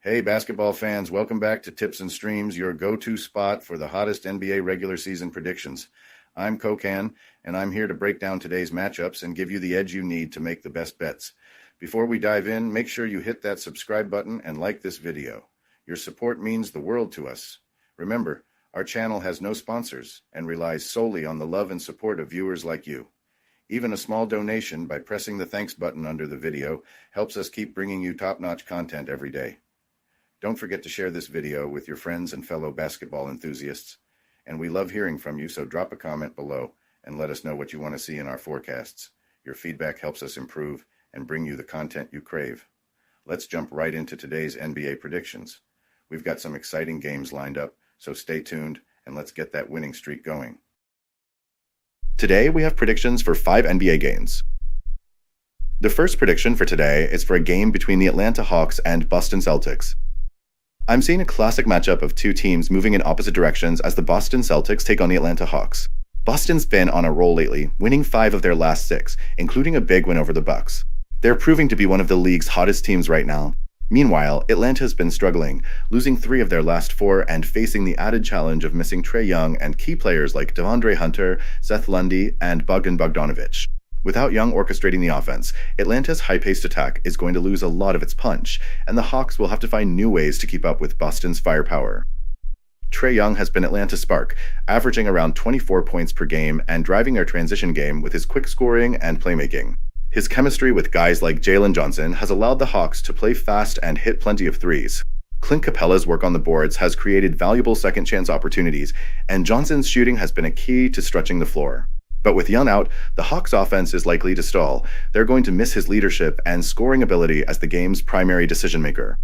Hey, basketball fans, welcome back to Tips and Streams, your go-to spot for the hottest NBA regular season predictions. I'm Kokan, and I'm here to break down today's matchups and give you the edge you need to make the best bets. Before we dive in, make sure you hit that subscribe button and like this video. Your support means the world to us. Remember, our channel has no sponsors and relies solely on the love and support of viewers like you. Even a small donation by pressing the thanks button under the video helps us keep bringing you top-notch content every day. Don't forget to share this video with your friends and fellow basketball enthusiasts. And we love hearing from you, so drop a comment below and let us know what you want to see in our forecasts. Your feedback helps us improve and bring you the content you crave. Let's jump right into today's NBA predictions. We've got some exciting games lined up, so stay tuned and let's get that winning streak going. Today we have predictions for 5 NBA games. The first prediction for today is for a game between the Atlanta Hawks and Boston Celtics. I'm seeing a classic matchup of two teams moving in opposite directions as the Boston Celtics take on the Atlanta Hawks. Boston's been on a roll lately, winning 5 of their last 6, including a big win over the Bucks. They're proving to be one of the league's hottest teams right now. Meanwhile, Atlanta's been struggling, losing 3 of their last 4 and facing the added challenge of missing Trae Young and key players like Devondre Hunter, Seth Lundy, and Bogdan Bogdanovic. Without Young orchestrating the offense, Atlanta's high-paced attack is going to lose a lot of its punch, and the Hawks will have to find new ways to keep up with Boston's firepower. Trae Young has been Atlanta's spark, averaging around 24 points per game and driving their transition game with his quick scoring and playmaking. His chemistry with guys like Jalen Johnson has allowed the Hawks to play fast and hit plenty of threes. Clint Capella's work on the boards has created valuable second-chance opportunities, and Johnson's shooting has been a key to stretching the floor. But with Young out, the Hawks' offense is likely to stall. They're going to miss his leadership and scoring ability as the game's primary decision-maker.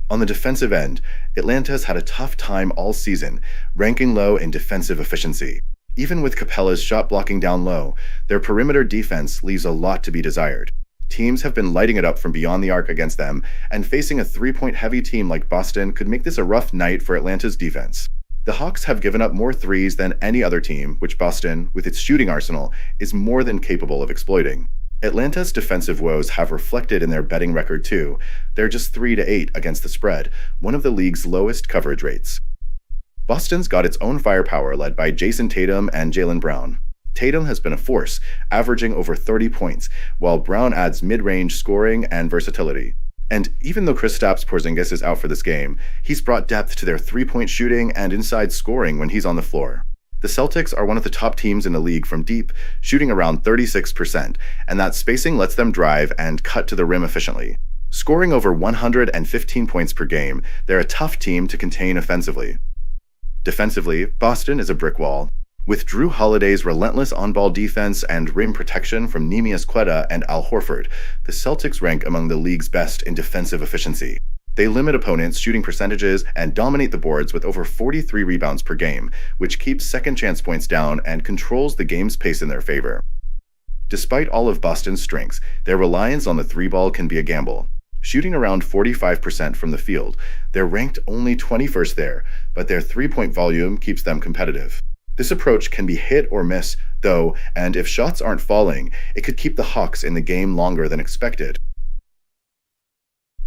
On the defensive end, Atlanta's had a tough time all season, ranking low in defensive efficiency. Even with Capella's shot blocking down low, their perimeter defense leaves a lot to be desired. Teams have been lighting it up from beyond the arc against them, and facing a 3-point heavy team like Boston could make this a rough night for Atlanta's defense. The Hawks have given up more threes than any other team, which Boston, with its shooting arsenal, is more than capable of exploiting. Atlanta's defensive woes have reflected in their betting record too. They're just 3-8 against the spread, one of the league's lowest coverage rates. Boston's got its own firepower led by Jason Tatum and Jaylen Brown. Tatum has been a force, averaging over 30 points, while Brown adds mid-range scoring and versatility. And even though Kristaps Porzingis is out for this game, he's brought depth to their three-point shooting and inside scoring when he's on the floor. The Celtics are one of the top teams in the league from deep, shooting around 36%, and that spacing lets them drive and cut to the rim efficiently. Scoring over 115 points per game, they're a tough team to contain offensively. Defensively, Boston is a brick wall. With Drew Holiday's relentless on-ball defense and rim protection from Neemias Queta and Al Horford, the Celtics rank among the league's best in defensive efficiency. They limit opponents' shooting percentages and dominate the boards with over 43 rebounds per game, which keeps second-chance points down and controls the game's pace in their favor. Despite all of Boston's strengths, their reliance on the three-ball can be a gamble. Shooting around 45% from the field, they're ranked only 21st there, but their three-point volume keeps them competitive. This approach can be hit or miss, though, and if shots aren't falling, it could keep the Hawks in the game longer than expected.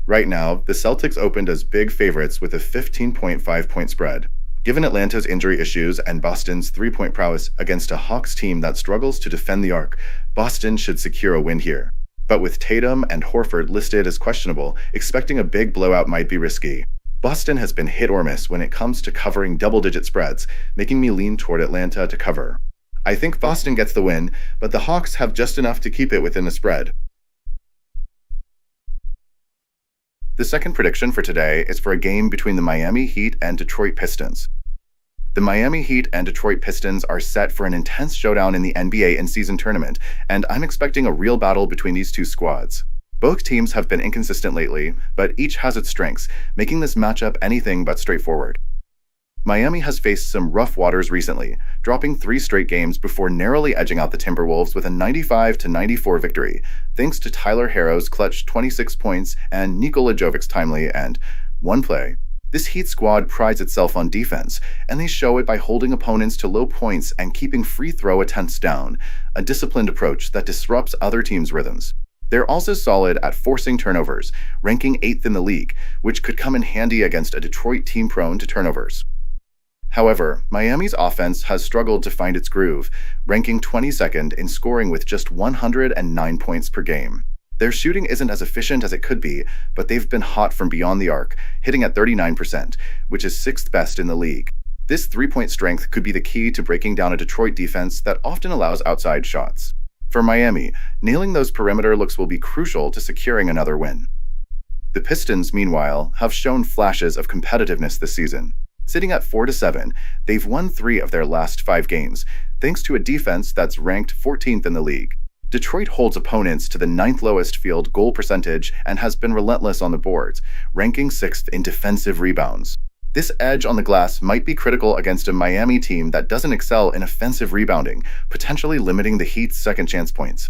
Right now, the Celtics opened as big favorites with a 15.5-point spread. Given Atlanta's injury issues and Boston's three-point prowess against a Hawks team that struggles to defend the arc, Boston should secure a win here. But with Tatum and Horford listed as questionable, expecting a big blowout might be risky. Boston has been hit or miss when it comes to covering double-digit spreads, making me lean toward Atlanta to cover. I think Boston gets the win, but the Hawks have just enough to keep it within the spread. The second prediction for today is for a game between the Miami Heat and Detroit Pistons. The Miami Heat and Detroit Pistons are set for an intense showdown in the NBA in-season tournament, and I'm expecting a real battle between these two squads. Both teams have been inconsistent lately, but each has its strengths, making this matchup anything but straightforward. Miami has faced some rough waters recently, dropping 3 straight games before narrowly edging out the Timberwolves with a 95-94 victory, thanks to Tyler Herro's clutch 26 points and Nikola Jovic's timely and one play. This Heat squad prides itself on defense, and they show it by holding opponents to low points and keeping free throw attempts down, a disciplined approach that disrupts other teams' rhythms. They're also solid at forcing turnovers, ranking 8th in the league, which could come in handy against a Detroit team prone to turnovers. However, Miami's offense has struggled to find its groove, ranking 22nd in scoring with just 109 points per game. Their shooting isn't as efficient as it could be, but they've been hot from beyond the arc, hitting at 39%, which is 6th best in the league. This three-point strength could be the key to breaking down a Detroit defense that often allows outside shots. For Miami, nailing those perimeter looks will be crucial to securing another win. The Pistons, meanwhile, have shown flashes of competitiveness this season. Sitting at 4-7, they've won 3 of their last 5 games, thanks to a defense that's ranked 14th in the league. Detroit holds opponents to the 9th lowest field goal percentage and has been relentless on the boards, ranking 6th in defensive rebounds. This edge on the glass might be critical against a Miami team that doesn't excel in offensive rebounding, potentially limiting the Heat's second chance points.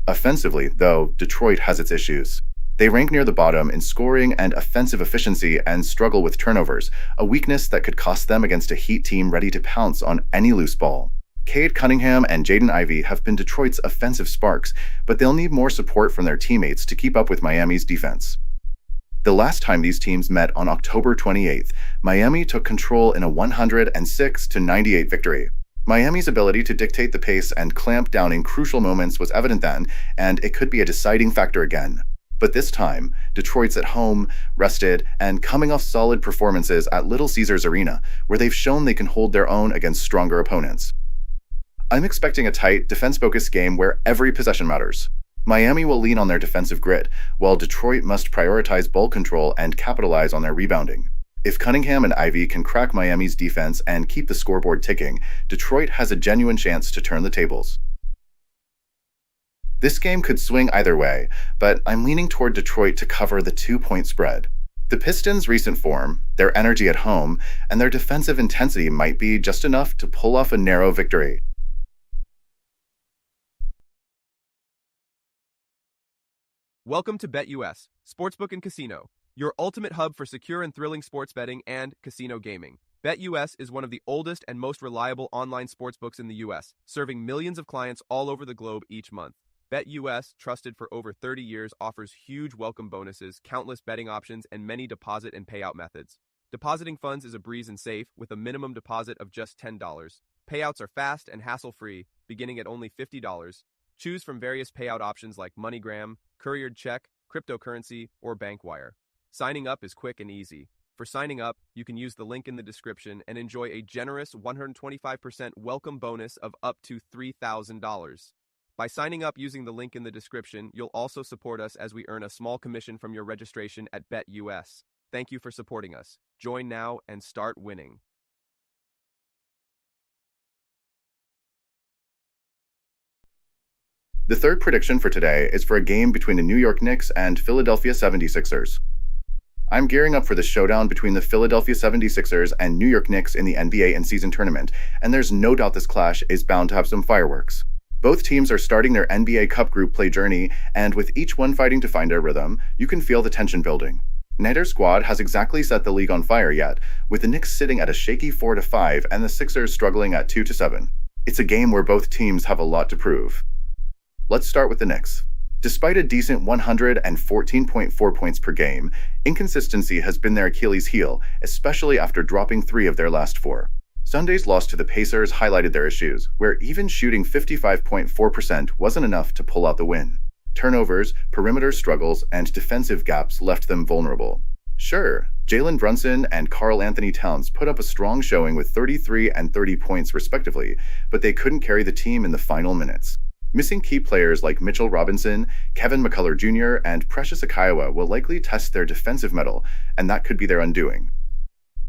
Offensively, though, Detroit has its issues. They rank near the bottom in scoring and offensive efficiency and struggle with turnovers, a weakness that could cost them against a Heat team ready to pounce on any loose ball. Cade Cunningham and Jaden Ivey have been Detroit's offensive sparks, but they'll need more support from their teammates to keep up with Miami's defense. The last time these teams met on October 28th, Miami took control in a 106-98 victory. Miami's ability to dictate the pace and clamp down in crucial moments was evident then, and it could be a deciding factor again. But this time, Detroit's at home, rested, and coming off solid performances at Little Caesars Arena, where they've shown they can hold their own against stronger opponents. I'm expecting a tight, defense-focused game where every possession matters. Miami will lean on their defensive grit, while Detroit must prioritize ball control and capitalize on their rebounding. If Cunningham and Ivey can crack Miami's defense and keep the scoreboard ticking, Detroit has a genuine chance to turn the tables. This game could swing either way, but I'm leaning toward Detroit to cover the 2-point spread. The Pistons' recent form, their energy at home, and their defensive intensity might be just enough to pull off a narrow victory. Welcome to BetUS, Sportsbook and Casino, your ultimate hub for secure and thrilling sports betting and casino gaming. BetUS is one of the oldest and most reliable online sportsbooks in the U.S., serving millions of clients all over the globe each month. BetUS, trusted for over 30 years, offers huge welcome bonuses, countless betting options, and many deposit and payout methods. Depositing funds is a breeze and safe, with a minimum deposit of just $10. Payouts are fast and hassle-free, beginning at only $50. Choose from various payout options like MoneyGram, couriered check, cryptocurrency, or bank wire. Signing up is quick and easy. For signing up, you can use the link in the description and enjoy a generous 125% welcome bonus of up to $3,000. By signing up using the link in the description, you'll also support us as we earn a small commission from your registration at BetUS. Thank you for supporting us. Join now and start winning. The third prediction for today is for a game between the New York Knicks and Philadelphia 76ers. I'm gearing up for the showdown between the Philadelphia 76ers and New York Knicks in the NBA in-season tournament, and there's no doubt this clash is bound to have some fireworks. Both teams are starting their NBA Cup group play journey, and with each one fighting to find their rhythm, you can feel the tension building. Neither squad has exactly set the league on fire yet, with the Knicks sitting at a shaky 4-5 and the Sixers struggling at 2-7. It's a game where both teams have a lot to prove. Let's start with the Knicks. Despite a decent 114.4 points per game, inconsistency has been their Achilles heel, especially after dropping 3 of their last 4. Sunday's loss to the Pacers highlighted their issues, where even shooting 55.4% wasn't enough to pull out the win. Turnovers, perimeter struggles, and defensive gaps left them vulnerable. Sure, Jalen Brunson and Karl Anthony Towns put up a strong showing with 33 and 30 points respectively, but they couldn't carry the team in the final minutes. Missing key players like Mitchell Robinson, Kevin McCullough Jr., and Precious Achiuwa will likely test their defensive mettle, and that could be their undoing.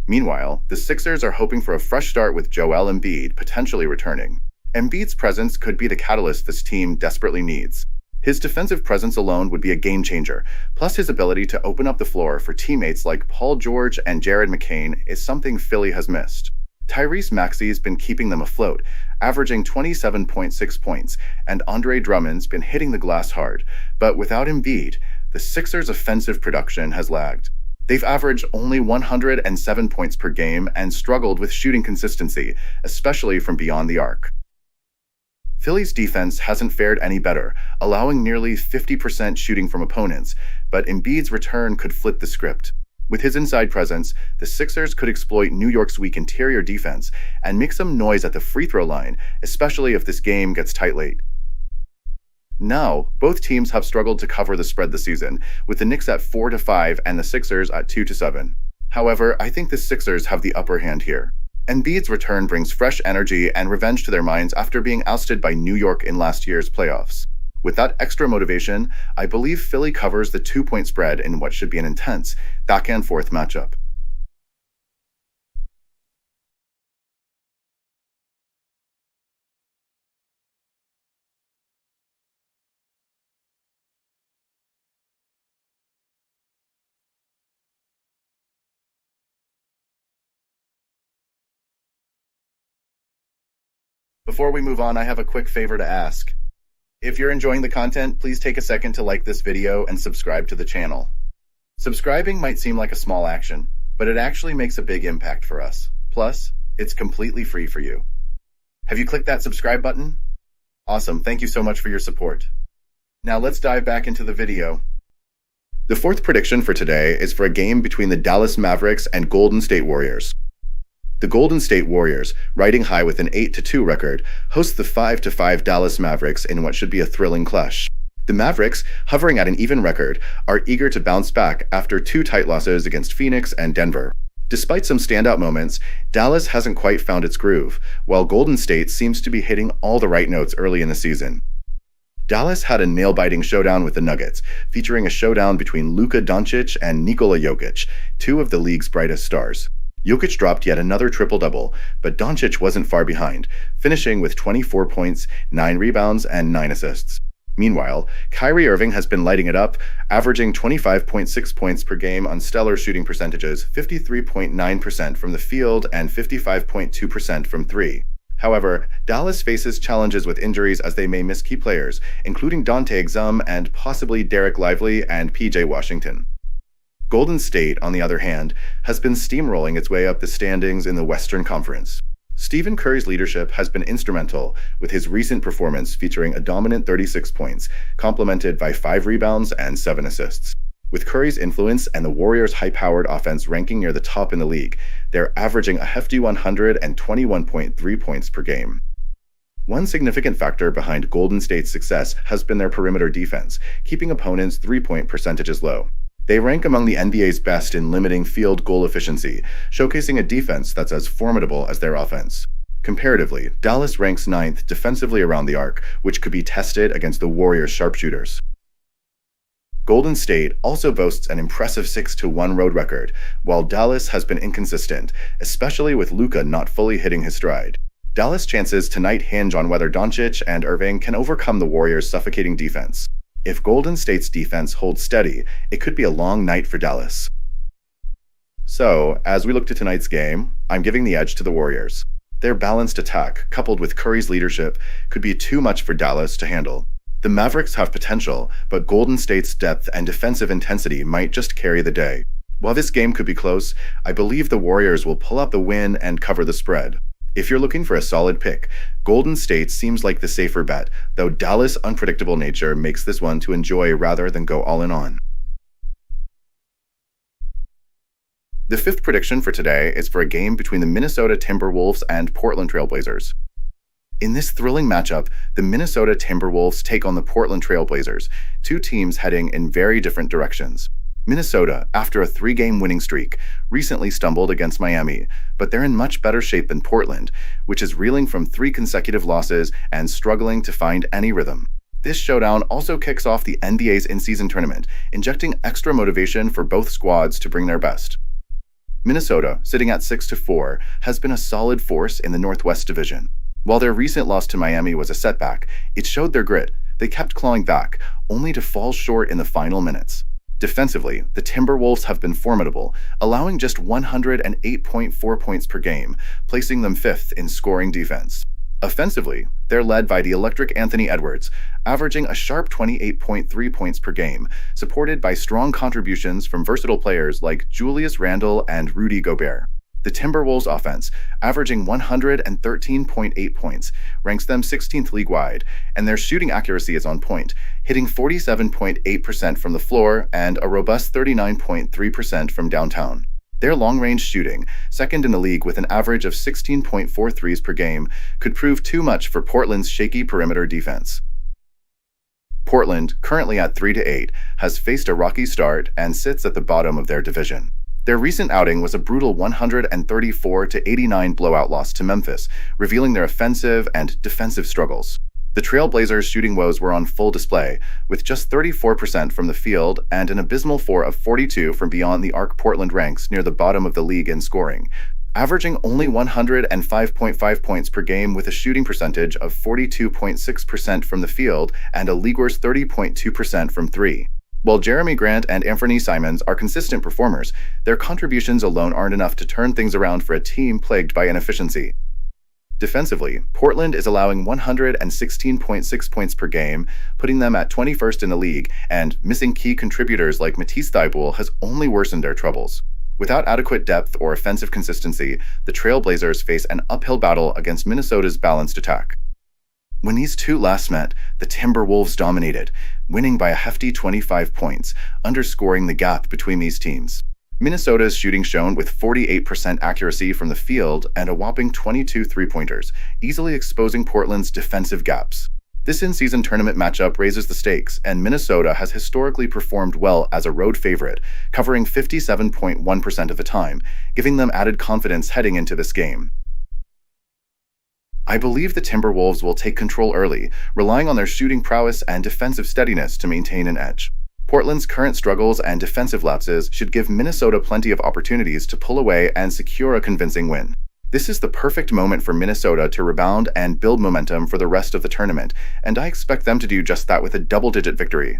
Meanwhile, the Sixers are hoping for a fresh start with Joel Embiid potentially returning. Embiid's presence could be the catalyst this team desperately needs. His defensive presence alone would be a game changer, plus his ability to open up the floor for teammates like Paul George and Jared McCain is something Philly has missed. Tyrese Maxey's been keeping them afloat, averaging 27.6 points, and Andre Drummond's been hitting the glass hard. But without Embiid, the Sixers' offensive production has lagged. They've averaged only 107 points per game and struggled with shooting consistency, especially from beyond the arc. Philly's defense hasn't fared any better, allowing nearly 50% shooting from opponents, but Embiid's return could flip the script. With his inside presence, the Sixers could exploit New York's weak interior defense and make some noise at the free throw line, especially if this game gets tight late. Now, both teams have struggled to cover the spread this season, with the Knicks at 4-5 and the Sixers at 2-7. However, I think the Sixers have the upper hand here. Embiid's return brings fresh energy and revenge to their minds after being ousted by New York in last year's playoffs. With that extra motivation, I believe Philly covers the 2-point spread in what should be an intense back-and-forth matchup. Before we move on, I have a quick favor to ask. If you're enjoying the content, please take a second to like this video and subscribe to the channel. Subscribing might seem like a small action, but it actually makes a big impact for us. Plus, it's completely free for you. Have you clicked that subscribe button? Awesome, thank you so much for your support. Now let's dive back into the video. The fourth prediction for today is for a game between the Dallas Mavericks and Golden State Warriors. The Golden State Warriors, riding high with an 8-2 record, host the 5-5 Dallas Mavericks in what should be a thrilling clash. The Mavericks, hovering at an even record, are eager to bounce back after two tight losses against Phoenix and Denver. Despite some standout moments, Dallas hasn't quite found its groove, while Golden State seems to be hitting all the right notes early in the season. Dallas had a nail-biting showdown with the Nuggets, featuring a showdown between Luka Doncic and Nikola Jokic, two of the league's brightest stars. Jokic dropped yet another triple-double, but Doncic wasn't far behind, finishing with 24 points, 9 rebounds, and 9 assists. Meanwhile, Kyrie Irving has been lighting it up, averaging 25.6 points per game on stellar shooting percentages, 53.9% from the field and 55.2% from three. However, Dallas faces challenges with injuries as they may miss key players, including Dante Exum and possibly Derek Lively and PJ Washington. Golden State, on the other hand, has been steamrolling its way up the standings in the Western Conference. Stephen Curry's leadership has been instrumental, with his recent performance featuring a dominant 36 points, complemented by 5 rebounds and 7 assists. With Curry's influence and the Warriors' high-powered offense ranking near the top in the league, they're averaging a hefty 121.3 points per game. One significant factor behind Golden State's success has been their perimeter defense, keeping opponents' three-point percentages low. They rank among the NBA's best in limiting field goal efficiency, showcasing a defense that's as formidable as their offense. Comparatively, Dallas ranks 9th defensively around the arc, which could be tested against the Warriors' sharpshooters. Golden State also boasts an impressive 6-1 road record, while Dallas has been inconsistent, especially with Luka not fully hitting his stride. Dallas' chances tonight hinge on whether Doncic and Irving can overcome the Warriors' suffocating defense. If Golden State's defense holds steady, it could be a long night for Dallas. So, as we look to tonight's game, I'm giving the edge to the Warriors. Their balanced attack, coupled with Curry's leadership, could be too much for Dallas to handle. The Mavericks have potential, but Golden State's depth and defensive intensity might just carry the day. While this game could be close, I believe the Warriors will pull out the win and cover the spread. If you're looking for a solid pick, Golden State seems like the safer bet, though Dallas' unpredictable nature makes this one to enjoy rather than go all in on. The fifth prediction for today is for a game between the Minnesota Timberwolves and Portland Trailblazers. In this thrilling matchup, the Minnesota Timberwolves take on the Portland Trailblazers, two teams heading in very different directions. Minnesota, after a 3-game winning streak, recently stumbled against Miami, but they're in much better shape than Portland, which is reeling from 3 consecutive losses and struggling to find any rhythm. This showdown also kicks off the NBA's in-season tournament, injecting extra motivation for both squads to bring their best. Minnesota, sitting at 6-4, has been a solid force in the Northwest Division. While their recent loss to Miami was a setback, it showed their grit. They kept clawing back, only to fall short in the final minutes. Defensively, the Timberwolves have been formidable, allowing just 108.4 points per game, placing them 5th in scoring defense. Offensively, they're led by the electric Anthony Edwards, averaging a sharp 28.3 points per game, supported by strong contributions from versatile players like Julius Randle and Rudy Gobert. The Timberwolves offense, averaging 113.8 points, ranks them 16th league-wide, and their shooting accuracy is on point, hitting 47.8% from the floor and a robust 39.3% from downtown. Their long-range shooting, second in the league with an average of 16.4 threes per game, could prove too much for Portland's shaky perimeter defense. Portland, currently at 3-8, has faced a rocky start and sits at the bottom of their division. Their recent outing was a brutal 134-89 blowout loss to Memphis, revealing their offensive and defensive struggles. The Trailblazers' shooting woes were on full display, with just 34% from the field and an abysmal 4 of 42 from beyond the arc. Portland ranks near the bottom of the league in scoring, averaging only 105.5 points per game with a shooting percentage of 42.6% from the field and a league-worst 30.2% from three. While Jeremy Grant and Anthony Simons are consistent performers, their contributions alone aren't enough to turn things around for a team plagued by inefficiency. Defensively, Portland is allowing 116.6 points per game, putting them at 21st in the league, and missing key contributors like Matisse Thybulle has only worsened their troubles. Without adequate depth or offensive consistency, the Trailblazers face an uphill battle against Minnesota's balanced attack. When these two last met, the Timberwolves dominated, winning by a hefty 25 points, underscoring the gap between these teams. Minnesota's shooting shone with 48% accuracy from the field and a whopping 22 three-pointers, easily exposing Portland's defensive gaps. This in-season tournament matchup raises the stakes, and Minnesota has historically performed well as a road favorite, covering 57.1% of the time, giving them added confidence heading into this game. I believe the Timberwolves will take control early, relying on their shooting prowess and defensive steadiness to maintain an edge. Portland's current struggles and defensive lapses should give Minnesota plenty of opportunities to pull away and secure a convincing win. This is the perfect moment for Minnesota to rebound and build momentum for the rest of the tournament, and I expect them to do just that with a double-digit victory.